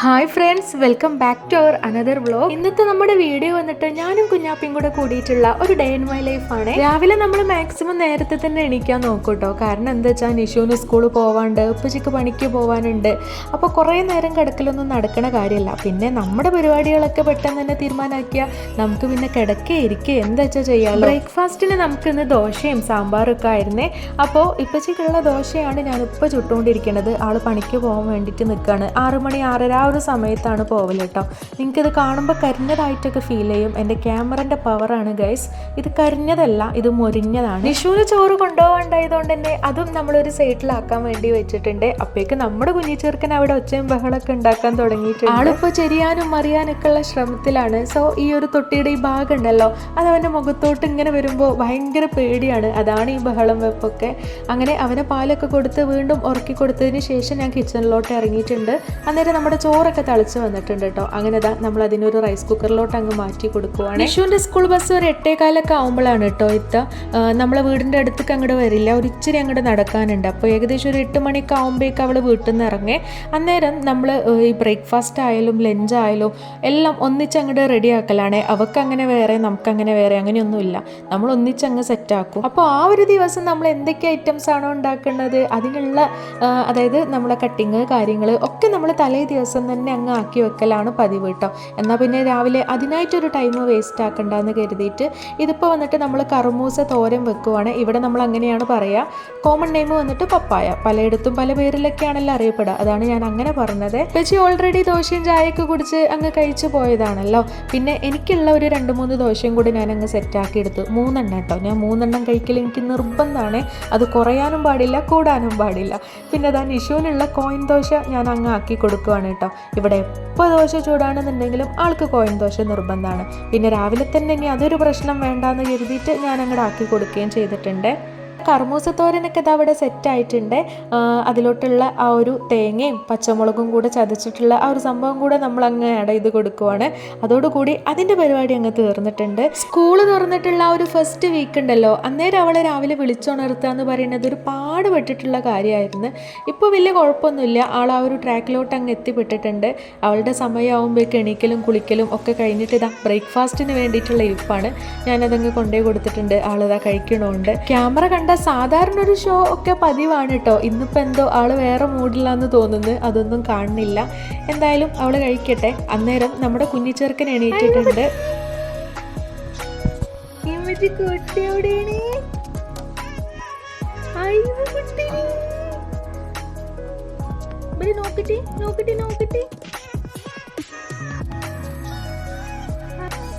Hi friends, welcome back to our another vlog. ഇന്നത്തെ നമ്മുടെ video വന്നിട്ട് ഞാനും കുഞ്ഞാപ്പിയും കൂടെ കൂടിയിട്ടുള്ള ഒരു ഡേ ഇൻ മൈ ലൈഫ് ആണ്. രാവിലെ നമ്മൾ മാക്സിമം നേരത്തെ തന്നെ എണീക്കാൻ നോക്കൂട്ടോ. കാരണം എന്താ വെച്ചാൽ നിഷുവിന് സ്കൂളിൽ പോവാണ്ട്, ഉപ്പച്ചിക്ക് പണിക്ക് പോകാനുണ്ട്. അപ്പോൾ കുറേ നേരം കിടക്കലൊന്നും നടക്കണ കാര്യമല്ല. പിന്നെ നമ്മുടെ പരിപാടികളൊക്കെ പെട്ടെന്ന് തന്നെ തീരുമാനമാക്കിയാൽ നമുക്ക് പിന്നെ കിടക്കേ ഇരിക്കേ എന്താ വെച്ചാൽ ചെയ്യാമല്ലോ. ബ്രേക്ക്ഫാസ്റ്റിന് നമുക്കിന്ന് ദോശയും സാമ്പാറും ഒക്കെ ആയിരുന്നേ. അപ്പോൾ ഇപ്പച്ചിക്കുള്ള ദോശയാണ് ഞാനിപ്പോൾ ചുട്ടുകൊണ്ടിരിക്കുന്നത്. ആൾ പണിക്ക് പോകാൻ വേണ്ടിയിട്ട് നിൽക്കുകയാണ്. 6 മണി 6:30 ആ ഒരു സമയത്താണ് പോവൽ കേട്ടോ. നിങ്ങൾക്കിത് കാണുമ്പോൾ കരിഞ്ഞതായിട്ടൊക്കെ ഫീൽ ചെയ്യും. എൻ്റെ ക്യാമറൻ്റെ പവറാണ് ഗൈസ്. ഇത് കരിഞ്ഞതല്ല, ഇത് മൊരിഞ്ഞതാണ്. നിഷുവിന് ചോറ് കൊണ്ടുപോകാണ്ടായതുകൊണ്ട് തന്നെ അതും നമ്മളൊരു സൈഡിലാക്കാൻ വേണ്ടി വെച്ചിട്ടുണ്ട്. അപ്പോഴേക്ക് നമ്മുടെ കുഞ്ഞിച്ചെറുക്കൻ അവിടെ ഒച്ചയും ബഹളമൊക്കെ ഉണ്ടാക്കാൻ തുടങ്ങിയിട്ടുണ്ട്. ആളിപ്പോൾ ചെരിയാനും മറിയാനൊക്കെ ഉള്ള ശ്രമത്തിലാണ്. സോ ഈ ഒരു തൊട്ടിയുടെ ഈ ഭാഗം ഉണ്ടല്ലോ, അത് അവൻ്റെ മുഖത്തോട്ട് ഇങ്ങനെ വരുമ്പോൾ ഭയങ്കര പേടിയാണ്. അതാണ് ഈ ബഹളം വെപ്പൊക്കെ. അങ്ങനെ അവനെ പാലൊക്കെ കൊടുത്ത് വീണ്ടും ഉറക്കി കൊടുത്തതിന് ശേഷം ഞാൻ കിച്ചണിലോട്ട് ഇറങ്ങിയിട്ടുണ്ട്. അന്നേരം നമ്മുടെ ചോറൊക്കെ തിളച്ച് വന്നിട്ടുണ്ട് കേട്ടോ. അങ്ങനെ നമ്മൾ അതിനൊരു റൈസ് കുക്കറിലോട്ട് അങ്ങ് മാറ്റി കൊടുക്കുവാണ്. നിഷുവിൻ്റെ സ്കൂൾ ബസ് ഒരു 8:15 ആകുമ്പോഴാണ് കേട്ടോ എത്തുക. നമ്മളെ വീടിൻ്റെ അടുത്തേക്ക് അങ്ങോട്ട് വരില്ല, ഒരു ഇച്ചിരി അങ്ങോട്ട് നടക്കാനുണ്ട്. അപ്പോൾ ഏകദേശം ഒരു 8 മണിയൊക്കെ ആകുമ്പോഴേക്ക് അവൾ വീട്ടിൽ നിന്ന് ഇറങ്ങി. അന്നേരം നമ്മൾ ഈ ബ്രേക്ക്ഫാസ്റ്റ് ആയാലും ലഞ്ച് ആയാലും എല്ലാം ഒന്നിച്ച് അങ്ങോട്ട് റെഡി ആക്കലാണ്. അവർക്ക് വേറെ നമുക്കങ്ങനെ വേറെ അങ്ങനെയൊന്നുമില്ല. നമ്മൾ ഒന്നിച്ചങ്ങ് സെറ്റാക്കും. അപ്പോൾ ആ ഒരു ദിവസം നമ്മൾ എന്തൊക്കെ ഐറ്റംസ് ആണോ ഉണ്ടാക്കുന്നത് അതിനുള്ള അതായത് നമ്മളെ കട്ടിങ് കാര്യങ്ങൾ ഒക്കെ നമ്മൾ തലേ ദിവസം തന്നെ അങ്ങ് ആക്കി വെക്കലാണ് പതിവ് കേട്ടോ. എന്നാൽ പിന്നെ രാവിലെ അതിനായിട്ടൊരു ടൈം വേസ്റ്റ് ആക്കണ്ടെന്ന് കരുതിയിട്ട് ഇതിപ്പോൾ വന്നിട്ട് നമ്മൾ കറുമൂസ തോരൻ വെക്കുവാണ്. ഇവിടെ നമ്മൾ അങ്ങനെയാണ് പറയുക. കോമൺ നെയിം വന്നിട്ട് പപ്പായ. പലയിടത്തും പല പേരിലൊക്കെയാണല്ലോ അറിയപ്പെടുക. അതാണ് ഞാൻ അങ്ങനെ പറഞ്ഞത്. പക്ഷേ ഓൾറെഡി ദോശയും ചായയൊക്കെ കുടിച്ച് അങ്ങ് കഴിച്ചു പോയതാണല്ലോ. പിന്നെ എനിക്കുള്ള ഒരു 2-3 ദോശയും കൂടി ഞാൻ അങ്ങ് സെറ്റാക്കി എടുത്തു. 3 കേട്ടോ. ഞാൻ 3 കഴിക്കൽ എനിക്ക് നിർബന്ധമാണ്. അത് കുറയാനും പാടില്ല, കൂടാനും പാടില്ല. പിന്നെ അതാ നിഷുവിനുള്ള കോയിൻ ദോശ ഞാൻ അങ്ങ് ആക്കി കൊടുക്കുവാണ് കേട്ടോ. ഇവിടെ എപ്പോൾ ദോശ ചൂടാണെന്നുണ്ടെങ്കിലും ആൾക്ക് കോയിൻ ദോശ നിർബന്ധമാണ്. പിന്നെ രാവിലെ തന്നെ ഇനി അതൊരു പ്രശ്നം വേണ്ടാന്ന് കരുതിയിട്ട് ഞാൻ അങ്ങോട്ട് ആക്കി കൊടുക്കുകയും ചെയ്തിട്ടുണ്ട്. കർമൂസത്തോരനൊക്കെ ഇത് അവിടെ സെറ്റായിട്ടുണ്ട്. അതിലോട്ടുള്ള ആ ഒരു തേങ്ങയും പച്ചമുളകും കൂടെ ചതച്ചിട്ടുള്ള ആ ഒരു സംഭവം കൂടെ നമ്മൾ അങ്ങ് ആഡ് ചെയ്ത് കൊടുക്കുവാണ്. അതോടുകൂടി അതിൻ്റെ പരിപാടി അങ്ങ് തീർന്നിട്ടുണ്ട്. സ്കൂള് തുറന്നിട്ടുള്ള ആ ഒരു ഫസ്റ്റ് വീക്ക് ഉണ്ടല്ലോ, അന്നേരം അവളെ രാവിലെ വിളിച്ചുണർത്തുക എന്ന് പറയുന്നത് ഒരു പാടുപെട്ടിട്ടുള്ള കാര്യമായിരുന്നു. ഇപ്പോൾ വലിയ കുഴപ്പമൊന്നുമില്ല. ആൾ ആ ഒരു ട്രാക്കിലോട്ട് അങ്ങ് എത്തിപ്പെട്ടിട്ടുണ്ട്. അവളുടെ സമയമാകുമ്പോഴേക്ക് എണീക്കലും കുളിക്കലും ഒക്കെ കഴിഞ്ഞിട്ട് ഇതാ ബ്രേക്ക്ഫാസ്റ്റിന് വേണ്ടിയിട്ടുള്ള ഇരിപ്പാണ്. ഞാനതങ്ങ് കൊണ്ടുപോയി കൊടുത്തിട്ടുണ്ട്. ആളിതാ കഴിക്കണമുണ്ട്. ക്യാമറ കണ്ട സാധാരണ ഒരു ഷോ ഒക്കെ പതിവാണ് കേട്ടോ. ഇന്നിപ്പോൾ എന്തോ ആള് വേറെ മൂഡിലാന്ന് തോന്നുന്നു. അതൊന്നും കാണുന്നില്ല. എന്തായാലും അവള് കഴിക്കട്ടെ. അന്നേരം നമ്മുടെ കുഞ്ഞിച്ചെറുക്കൻ എണീറ്റിട്ടുണ്ട്.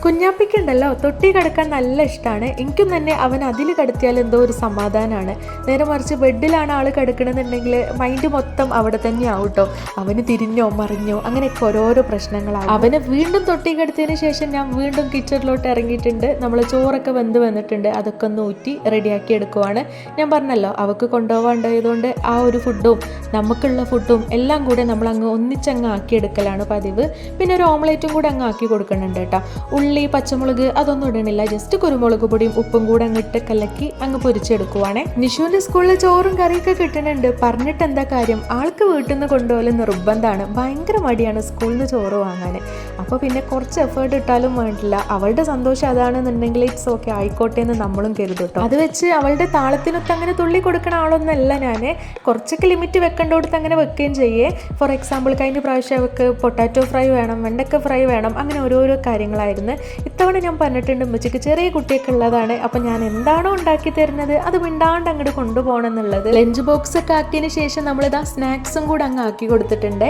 കുഞ്ഞാപ്പിക്കുണ്ടല്ലോ തൊട്ടി കിടക്കാൻ നല്ല ഇഷ്ടമാണ്. എനിക്കും തന്നെ അവൻ അതിൽ കിടത്തിയാൽ എന്തോ ഒരു സമാധാനമാണ്. നേരെ മറിച്ച് ബെഡിലാണ് ആൾ കിടക്കണമെന്നുണ്ടെങ്കിൽ മൈൻഡ് മൊത്തം അവിടെ തന്നെ ആവും കേട്ടോ. അവന് തിരിഞ്ഞോ മറിഞ്ഞോ അങ്ങനെയൊക്കെ ഓരോരോ പ്രശ്നങ്ങളാണ്. അവന് വീണ്ടും തൊട്ടി കിടത്തിയതിന് ശേഷം ഞാൻ വീണ്ടും കിച്ചണിലോട്ട് ഇറങ്ങിയിട്ടുണ്ട്. നമ്മൾ ചോറൊക്കെ വെന്ത് വന്നിട്ടുണ്ട്. അതൊക്കെ ഒന്ന് ഊറ്റി റെഡിയാക്കി എടുക്കുവാണ്. ഞാൻ പറഞ്ഞല്ലോ അവൾക്ക് കൊണ്ടുപോകാണ്ടായതുകൊണ്ട് ആ ഒരു ഫുഡും നമുക്കുള്ള ഫുഡും എല്ലാം കൂടെ നമ്മൾ അങ്ങ് ഒന്നിച്ചങ്ങ് ആക്കിയെടുക്കലാണ് പതിവ്. പിന്നെ ഒരു ഓംലേറ്റും കൂടെ അങ്ങ് ആക്കി കൊടുക്കുന്നുണ്ട് കേട്ടോ. ഉള്ളി പച്ചമുളക് അതൊന്നും ഇടണില്ല. ജസ്റ്റ് കുരുമുളക് പൊടിയും ഉപ്പും കൂടെ അങ്ങിട്ട് കലക്കി അങ്ങ് പൊരിച്ചെടുക്കുവാണേ. നിഷുവിൻ്റെ സ്കൂളിൽ ചോറും കറിയൊക്കെ കിട്ടുന്നുണ്ട്. പറഞ്ഞിട്ട് എന്താ കാര്യം, ആൾക്ക് വീട്ടിൽ നിന്ന് കൊണ്ടുപോകൽ നിർബന്ധമാണ്. ഭയങ്കര മടിയാണ് സ്കൂളിൽ നിന്ന് ചോറ് വാങ്ങാൻ. അപ്പോൾ പിന്നെ കുറച്ച് എഫേർട്ട് ഇട്ടാലും വേണ്ടില്ല. അവളുടെ സന്തോഷം അതാണെന്നുണ്ടെങ്കിൽ ഇറ്റ്സ് ഓക്കെ, ആയിക്കോട്ടെ എന്ന് നമ്മളും കരുതുട്ടോ. അത് വെച്ച് അവളുടെ താളത്തിനൊത്ത് അങ്ങനെ തുള്ളി കൊടുക്കണ ആളൊന്നല്ല ഞാൻ. കുറച്ചൊക്കെ ലിമിറ്റ് വെക്കേണ്ടടുത്ത് അങ്ങനെ വെക്കുകയും ചെയ്യേ. ഫോർ എക്സാമ്പിൾ കഴിഞ്ഞ പ്രാവശ്യം അവൾക്ക് പൊട്ടാറ്റോ ഫ്രൈ വേണം, വെണ്ടക്ക ഫ്രൈ വേണം, അങ്ങനെ ഓരോരോ കാര്യങ്ങളായിരുന്നു. ഇത്തവണ ഞാൻ പറഞ്ഞിട്ടുണ്ട് ഉമ്മച്ചിക്ക് ചെറിയ കുട്ടിയൊക്കെ ഉള്ളതാണ്. അപ്പം ഞാൻ എന്താണോ ഉണ്ടാക്കി തരുന്നത് അത് മിണ്ടാണ്ട് അങ്ങോട്ട് കൊണ്ടുപോകണം എന്നുള്ളത്. ലഞ്ച് ബോക്സ് ഒക്കെ ആക്കിയതിന് ശേഷം നമ്മളിതാ സ്നാക്സും കൂടെ അങ്ങ് ആക്കി കൊടുത്തിട്ടുണ്ട്.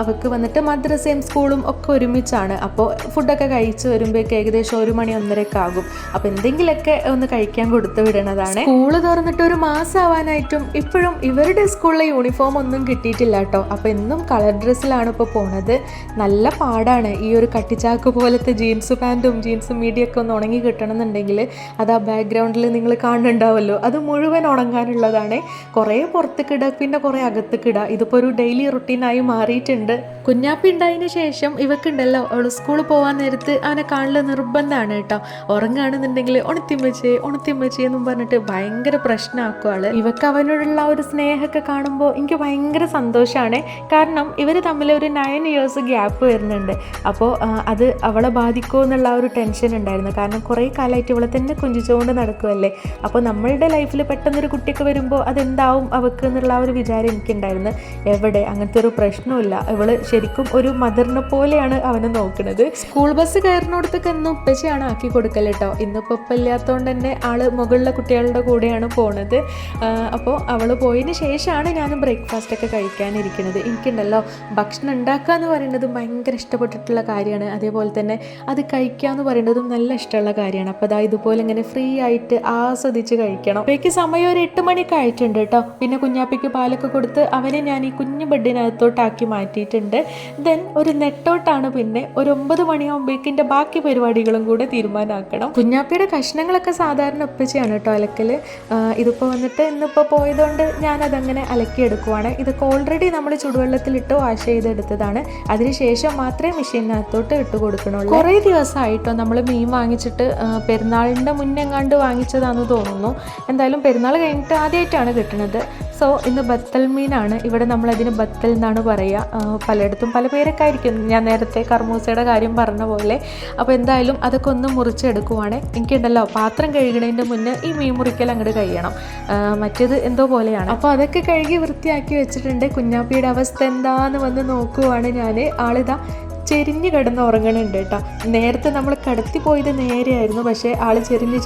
അവർക്ക് വന്നിട്ട് മദ്രസയും സ്കൂളും ഒക്കെ ഒരുമിച്ചാണ്. അപ്പോൾ ഫുഡൊക്കെ കഴിച്ച് വരുമ്പോഴേക്ക് ഏകദേശം 1 മണി 1:30 ആകും. അപ്പോൾ എന്തെങ്കിലുമൊക്കെ ഒന്ന് കഴിക്കാൻ കൊടുത്തു വിടണതാണ്. സ്കൂള് തുറന്നിട്ട് 1 മാസം ആവാനായിട്ടും ഇപ്പോഴും ഇവരുടെ സ്കൂളിലെ യൂണിഫോം ഒന്നും കിട്ടിയിട്ടില്ല കേട്ടോ. അപ്പോൾ എന്നും കളർ ഡ്രസ്സിലാണ് ഇപ്പോൾ പോണത്. നല്ല പാടാണ് ഈ ഒരു കട്ടിച്ചാക്ക് പോലത്തെ ജീൻസ് പാൻറ്റും ജീൻസും മീഡിയൊക്കെ ഒന്ന് ഉണങ്ങി കിട്ടണമെന്നുണ്ടെങ്കിൽ അത് ആ ബാക്ക്ഗ്രൗണ്ടിൽ നിങ്ങൾ കാണുന്നുണ്ടാവുമല്ലോ, അത് മുഴുവൻ ഉണങ്ങാനുള്ളതാണ്. കുറേ പുറത്തേക്കിടുക, പിന്നെ കുറേ അകത്തേക്കിടുക. ഇതിപ്പോൾ ഒരു ഡെയിലി റുട്ടീനായി മാറിയിട്ടുണ്ട്. കുഞ്ഞാപ്പി ഉണ്ടായതിന് ശേഷം ഇവക്കുണ്ടല്ലോ, അവൾ സ്കൂളിൽ പോകാൻ നേരത്ത് അവനെ കാണൽ നിർബന്ധമാണ് കേട്ടോ. ഉറങ്ങുകയാണെന്നുണ്ടെങ്കിൽ ഉണത്തിമ്മച്ചി എന്നും പറഞ്ഞിട്ട് ഭയങ്കര പ്രശ്നമാക്കും ആള്. ഇവക്ക് അവനോടുള്ള ഒരു സ്നേഹമൊക്കെ കാണുമ്പോൾ എനിക്ക് ഭയങ്കര സന്തോഷമാണ്. കാരണം ഇവർ തമ്മിൽ ഒരു 9 years ഗ്യാപ്പ് വരുന്നുണ്ട്. അപ്പോൾ അത് അവളെ ബാധിക്കുമോ എന്നുള്ള ഒരു ടെൻഷൻ ഉണ്ടായിരുന്നു. കാരണം കുറേ കാലമായിട്ട് ഇവളെ തന്നെ കുഞ്ചിച്ചുകൊണ്ട് നടക്കുമല്ലേ. അപ്പോൾ നമ്മളുടെ ലൈഫിൽ പെട്ടെന്നൊരു കുട്ടിയൊക്കെ വരുമ്പോൾ അതെന്താവും അവൾക്ക് എന്നുള്ള ഒരു വിചാരം എനിക്കുണ്ടായിരുന്നു. എവിടെ അങ്ങനത്തെ ഒരു പ്രശ്നമില്ല. ഇവള് ശരിക്കും ഒരു മദറിനെ പോലെയാണ് അവനെ നോക്കുന്നത്. സ്കൂൾ ബസ് കയറുന്നിടത്തൊക്കെ എന്നും ഉപ്പച്ചയാണ് ആക്കി കൊടുക്കൽ കേട്ടോ. ഇന്നിപ്പോൾ ഉപ്പ ഇല്ലാത്തതുകൊണ്ട് തന്നെ ആള് മുകളിലെ കുട്ടികളുടെ കൂടെയാണ് പോണത്. അപ്പോൾ അവൾ പോയതിന് ശേഷമാണ് ഞാൻ ബ്രേക്ക്ഫാസ്റ്റ് ഒക്കെ കഴിക്കാനിരിക്കുന്നത്. എനിക്കുണ്ടല്ലോ ഭക്ഷണം ഉണ്ടാക്കുക എന്ന് പറയുന്നത് ഭയങ്കര ഇഷ്ടപ്പെട്ടിട്ടുള്ള കാര്യമാണ്. അതേപോലെ തന്നെ അത് കഴിക്കുക എന്ന് പറയുന്നതും നല്ല ഇഷ്ടമുള്ള കാര്യമാണ്. അപ്പോൾ അതാ ഇതുപോലെ ഇങ്ങനെ ഫ്രീ ആയിട്ട് ആസ്വദിച്ച് കഴിക്കണം. അപ്പോഴേക്ക് സമയം ഒരു 8 മണിയൊക്കെ ആയിട്ടുണ്ട് കേട്ടോ. പിന്നെ കുഞ്ഞാപ്പിക്ക് പാലൊക്കെ കൊടുത്ത് അവനെ ഞാൻ ഈ കുഞ്ഞു ബെഡിനകത്തോട്ടാക്കി മാറ്റിയിട്ടുണ്ട്. ദെൻ ഒരു നെട്ടോട്ടാണ്. പിന്നെ ഒരു 9 മണിയാകുമ്പോഴേക്കിൻ്റെ ബാക്കി പരിപാടികളും കൂടെ തീരുമാനമാക്കണം. കുഞ്ഞാപ്പിയുടെ കഷ്ണങ്ങളൊക്കെ സാധാരണ ഒപ്പിച്ചാണ് കേട്ടോ അലക്കൽ. ഇതിപ്പോൾ വന്നിട്ട് ഇന്നിപ്പോൾ പോയതുകൊണ്ട് ഞാനതങ്ങനെ അലക്കിയെടുക്കുവാണ്. ഇതൊക്കെ ഓൾറെഡി നമ്മൾ ചുടുവെള്ളത്തിലിട്ട് വാഷ് ചെയ്തെടുത്തതാണ്. അതിനുശേഷം മാത്രമേ മെഷീനകത്തോട്ട് ഇട്ട് കൊടുക്കണുള്ളൂ. കുറേ ദിവസമായിട്ടോ നമ്മൾ മീൻ വാങ്ങിച്ചിട്ട്, പെരുന്നാളിൻ്റെ മുന്നെങ്ങാണ്ട് വാങ്ങിച്ചതാണെന്ന് തോന്നുന്നു. എന്തായാലും പെരുന്നാൾ കഴിഞ്ഞിട്ട് ആദ്യമായിട്ടാണ് കിട്ടുന്നത്. സോ ഇന്ന് ബത്തൽ മീനാണ്. ഇവിടെ നമ്മളതിന് ബത്തൽ എന്നാണ് പറയുക. പലയിടത്തും പല പേരൊക്കെ ആയിരിക്കും. ഞാൻ നേരത്തെ കർമൂസയുടെ കാര്യം പറഞ്ഞ പോലെ. അപ്പോൾ എന്തായാലും അതൊക്കെ ഒന്ന് മുറിച്ചെടുക്കുവാണ്. എനിക്കുണ്ടല്ലോ പാത്രം കഴുകണതിൻ്റെ മുന്നേ ഈ മീൻ മുറിക്കൽ അങ്ങോട്ട് കഴിയണം. മറ്റേത് എന്തോ പോലെയാണ്. അപ്പോൾ അതൊക്കെ കഴുകി വൃത്തിയാക്കി വെച്ചിട്ടുണ്ട്. കുഞ്ഞാപ്പിയുടെ അവസ്ഥ എന്താന്ന് വന്ന് നോക്കുവാണ് ഞാൻ. ആളിതാ ചെരിഞ്ഞ് കിടന്ന് ഉറങ്ങണുണ്ട് കേട്ടോ. നേരത്തെ നമ്മൾ കടത്തി പോയത് നേരെയായിരുന്നു, പക്ഷേ ആൾ ചെരിഞ്ഞ്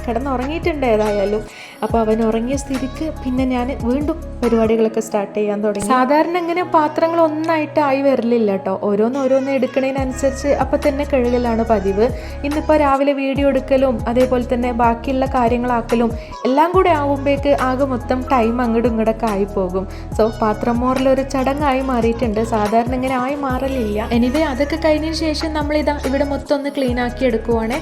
കിടന്ന് ഉറങ്ങിയിട്ടുണ്ട് ഏതായാലും. അപ്പോൾ അവൻ ഉറങ്ങിയ സ്ഥിതിക്ക് പിന്നെ ഞാൻ വീണ്ടും പരിപാടികളൊക്കെ സ്റ്റാർട്ട് ചെയ്യാൻ തുടങ്ങി. സാധാരണ ഇങ്ങനെ പാത്രങ്ങൾ ഒന്നായിട്ട് ആയി വരലില്ല കേട്ടോ. ഓരോന്ന് എടുക്കണതിനനുസരിച്ച് അപ്പം തന്നെ കഴുകലാണ് പതിവ്. ഇന്നിപ്പോൾ രാവിലെ വീഡിയോ എടുക്കലും അതേപോലെ തന്നെ ബാക്കിയുള്ള കാര്യങ്ങളാക്കലും എല്ലാം കൂടെ ആകുമ്പോഴേക്ക് ആകെ മൊത്തം ടൈം അങ്ങോട്ടും ഇങ്ങോട്ടൊക്കെ ആയി പോകും. സോ പാത്രം മോറലൊരു ചടങ്ങായി മാറിയിട്ടുണ്ട്. സാധാരണ ഇങ്ങനെ ആയി മാറലില്ല. എനിവേ അതൊക്കെ കഴിഞ്ഞതിന് ശേഷം നമ്മളിതാ ഇവിടെ മൊത്തം ഒന്ന് ക്ലീൻ ആക്കി എടുക്കുവാണ്.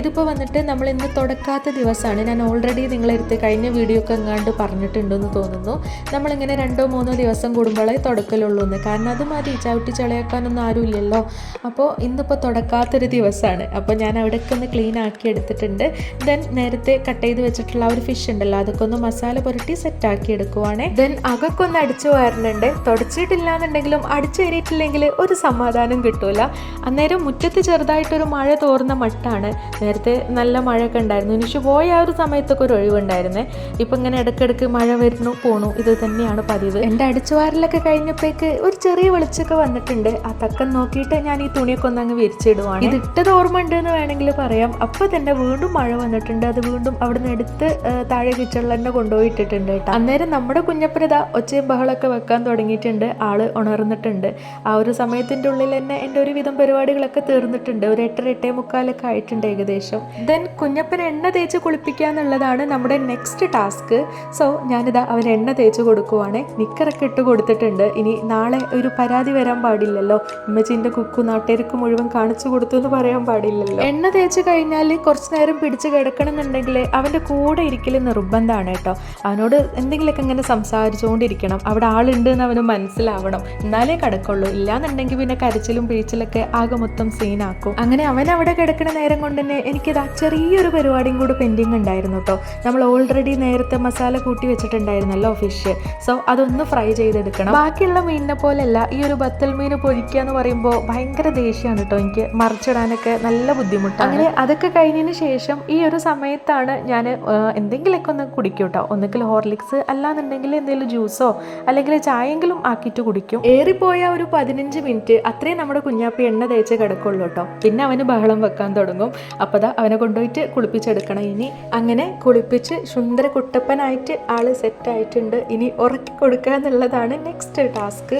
ഇതിപ്പോൾ വന്നിട്ട് നമ്മൾ ഇന്ന് തുടക്കാത്ത ദിവസമാണ്. ഞാൻ ഓൾറെഡി നിങ്ങളെടുത്ത് കഴിഞ്ഞ വീഡിയോ ഒക്കെ എങ്ങാണ്ട് പറഞ്ഞിട്ടുണ്ടെന്ന് തോന്നുന്നു. നമ്മളിങ്ങനെ 2-3 ദിവസം കൂടുമ്പോഴേ തുടക്കലുള്ളൂ എന്ന്. കാരണം അത് മതി, ചവിട്ടി ചളയാക്കാനൊന്നും ആരുമില്ലല്ലോ. അപ്പോൾ ഇന്നിപ്പോൾ തുടക്കാത്തൊരു ദിവസമാണ്. അപ്പോൾ ഞാൻ അവിടെയൊക്കെ ഒന്ന് ക്ലീൻ ആക്കി എടുത്തിട്ടുണ്ട്. ദെൻ നേരത്തെ കട്ട് ചെയ്ത് വെച്ചിട്ടുള്ള ഒരു ഫിഷ് ഉണ്ടല്ലോ, അതൊക്കെ ഒന്ന് മസാല പുരട്ടി സെറ്റാക്കി എടുക്കുവാണ്. ദെൻ അകൊക്കെ ഒന്ന് അടിച്ചു വരുന്നുണ്ട്. തുടച്ചിട്ടില്ല എന്നുണ്ടെങ്കിലും അടിച്ചു കയറിയിട്ടില്ലെങ്കിൽ ഒരു സമാധാനം കിട്ടൂല. അന്നേരം മുറ്റത്ത് ചെറുതായിട്ടൊരു മഴ തോർന്ന മട്ടാണ്. നേരത്തെ നല്ല മഴയൊക്കെ ഉണ്ടായിരുന്നു. നിഷു പോയ ആ ഒരു സമയത്തൊക്കെ ഒരു ഒഴിവുണ്ടായിരുന്നേ. ഇപ്പം ഇങ്ങനെ ഇടയ്ക്കിടയ്ക്ക് മഴ വരുന്നു പോണു, ഇത് തന്നെയാണ് പതിവ്. എൻ്റെ അടിച്ചുവാരലൊക്കെ കഴിഞ്ഞപ്പോഴേക്ക് ഒരു ചെറിയ വെളിച്ചൊക്കെ വന്നിട്ടുണ്ട്. ആ തക്കം നോക്കിയിട്ട് ഞാൻ ഈ തുണിയൊക്കെ ഒന്ന് അങ്ങ് വിരിച്ചിടുവാണ്. ഇത് ഇട്ടത് ഓർമ്മ ഉണ്ട് എന്ന് വേണമെങ്കിൽ പറയാം. അപ്പോൾ തന്നെ വീണ്ടും മഴ വന്നിട്ടുണ്ട്. അത് വീണ്ടും അവിടെ നിന്ന് എടുത്ത് താഴെ കിച്ചണിൽ കൊണ്ടുപോയിട്ടിട്ടുണ്ട് കേട്ടോ. അന്നേരം നമ്മുടെ കുഞ്ഞപ്പനത ഒച്ചയും ബഹളമൊക്കെ വെക്കാൻ തുടങ്ങിയിട്ടുണ്ട്. ആള് ഉണർന്നിട്ടുണ്ട്. ആ ഒരു സമയത്തിൻ്റെ ഉള്ളിൽ തന്നെ എൻ്റെ ഒരുവിധം പരിപാടികളൊക്കെ തീർന്നിട്ടുണ്ട്. ഒരു 8-8:45 ആയിട്ടുണ്ട് ഏകദേശം. ദെൻ കുഞ്ഞപ്പൻ എണ്ണ തേച്ച് കുളിപ്പിക്കുക എന്നുള്ളതാണ് നമ്മുടെ നെക്സ്റ്റ് ടാസ്ക്. സോ ഞാനിതാ അവൻ എണ്ണ തേച്ച് കൊടുക്കുവാണ്. നിക്കറൊക്കെ ഇട്ട് കൊടുത്തിട്ടുണ്ട്. ഇനി നാളെ ഒരു പരാതി വരാൻ പാടില്ലല്ലോ, ഉമ്മച്ചിൻ്റെ കുക്കു നാട്ടുകാർക്ക് മുഴുവൻ കാണിച്ചു കൊടുത്തു എന്ന് പറയാൻ പാടില്ലല്ലോ. എണ്ണ തേച്ച് കഴിഞ്ഞാൽ കുറച്ച് നേരം പിടിച്ച് കിടക്കണം എന്നുണ്ടെങ്കിൽ അവൻ്റെ കൂടെ ഇരിക്കൽ നിർബന്ധമാണ് കേട്ടോ. അവനോട് എന്തെങ്കിലുമൊക്കെ ഇങ്ങനെ സംസാരിച്ചുകൊണ്ടിരിക്കണം. അവിടെ ആളുണ്ട് എന്ന് അവന് മനസ്സിലാവണം, എന്നാലേ കിടക്കുള്ളൂ. ഇല്ലാന്നുണ്ടെങ്കിൽ പിന്നെ കരച്ചിലും പിഴിച്ചിലൊക്കെ ആകെ മൊത്തം സീനാക്കും. അങ്ങനെ അവൻ അവിടെ കിടക്കുന്ന നേരം കൊണ്ട് തന്നെ എനിക്കിതാ ചെറിയൊരു പരിപാടിയും കൂടി പെൻഡിങ് ഉണ്ടായിരുന്നു കേട്ടോ. നമ്മൾ ഓൾറെഡി നേരത്തെ മസാല കൂട്ടി വെച്ചിട്ടുണ്ടായിരുന്നല്ലോ ഫിഷ്. സോ അതൊന്ന് ഫ്രൈ ചെയ്തെടുക്കണം. ബാക്കിയുള്ള മീനിനെ പോലെയല്ല, ഈ ഒരു ബത്തൽ മീൻ പൊരിക്കുക എന്ന് പറയുമ്പോൾ ഭയങ്കര ദേഷ്യമാണ് കേട്ടോ. എനിക്ക് മറിച്ചിടാനൊക്കെ നല്ല ബുദ്ധിമുട്ടാണ്. അങ്ങനെ അതൊക്കെ കഴിഞ്ഞതിന് ശേഷം ഈ ഒരു സമയത്താണ് ഞാൻ എന്തെങ്കിലുമൊക്കെ ഒന്ന് കുടിക്കും കേട്ടോ. ഒന്നുകിൽ ഹോർലിക്സ്, അല്ലാന്നുണ്ടെങ്കിൽ എന്തെങ്കിലും ജ്യൂസോ അല്ലെങ്കിൽ ചായെങ്കിലും ആക്കിയിട്ട് കുടിക്കും. ഏറിപ്പോയ ഒരു 15 മിനിറ്റ് അത്രയും നമ്മുടെ കുഞ്ഞാപ്പി എണ്ണ തേച്ച് കിടക്കുള്ളൂ കേട്ടോ. പിന്നെ അവന് ബഹളം വെക്കാൻ തുടങ്ങും. അപ്പോൾ ദാ അവനെ കൊണ്ടുപോയിട്ട് കുളിപ്പിച്ചെടുക്കണം. ഇനി അങ്ങനെ കുളിപ്പിച്ച് സുന്ദര കുട്ടപ്പനായിട്ട് ആള് സെറ്റായിട്ടുണ്ട്. ഇനി ഉറക്കി കൊടുക്കുക എന്നുള്ളതാണ് നെക്സ്റ്റ് ടാസ്ക്.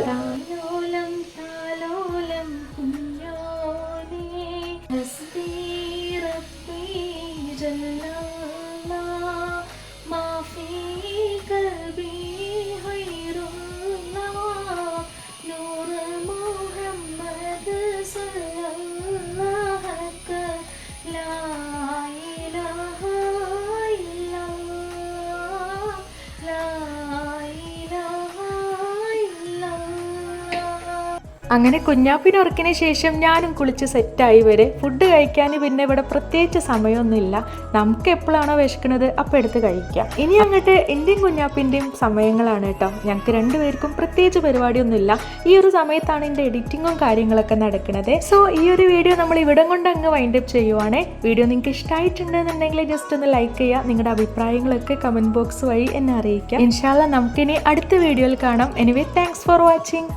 അങ്ങനെ കുഞ്ഞാപ്പിന് ഉറക്കിന് ശേഷം ഞാനും കുളിച്ച് സെറ്റായി വരെ ഫുഡ് കഴിക്കാൻ പിന്നെ ഇവിടെ പ്രത്യേകിച്ച് സമയമൊന്നുമില്ല. നമുക്ക് എപ്പോഴാണോ വിശക്കുന്നത് അപ്പോൾ എടുത്ത് കഴിക്കാം. ഇനി അങ്ങോട്ട് എന്റെയും കുഞ്ഞാപ്പിന്റെയും സമയങ്ങളാണ് കേട്ടോ. ഞങ്ങൾക്ക് രണ്ടുപേർക്കും പ്രത്യേകിച്ച് പരിപാടിയൊന്നുമില്ല. ഈ ഒരു സമയത്താണ് എൻ്റെ എഡിറ്റിങ്ങും കാര്യങ്ങളൊക്കെ നടക്കുന്നത്. സോ ഈ ഒരു വീഡിയോ നമ്മൾ ഇവിടം കൊണ്ട് അങ്ങ് വൈൻഡപ്പ് ചെയ്യുവാണ്. വീഡിയോ നിങ്ങൾക്ക് ഇഷ്ടമായിട്ടുണ്ടെന്നുണ്ടെങ്കിൽ ജസ്റ്റ് ഒന്ന് ലൈക്ക് ചെയ്യുക. നിങ്ങളുടെ അഭിപ്രായങ്ങളൊക്കെ കമന്റ് ബോക്സ് വഴി എന്നെ അറിയിക്കാം. ഇൻഷാ അല്ലാഹ് നമുക്കിനി അടുത്ത വീഡിയോയിൽ കാണാം. Anyway thanks for watching.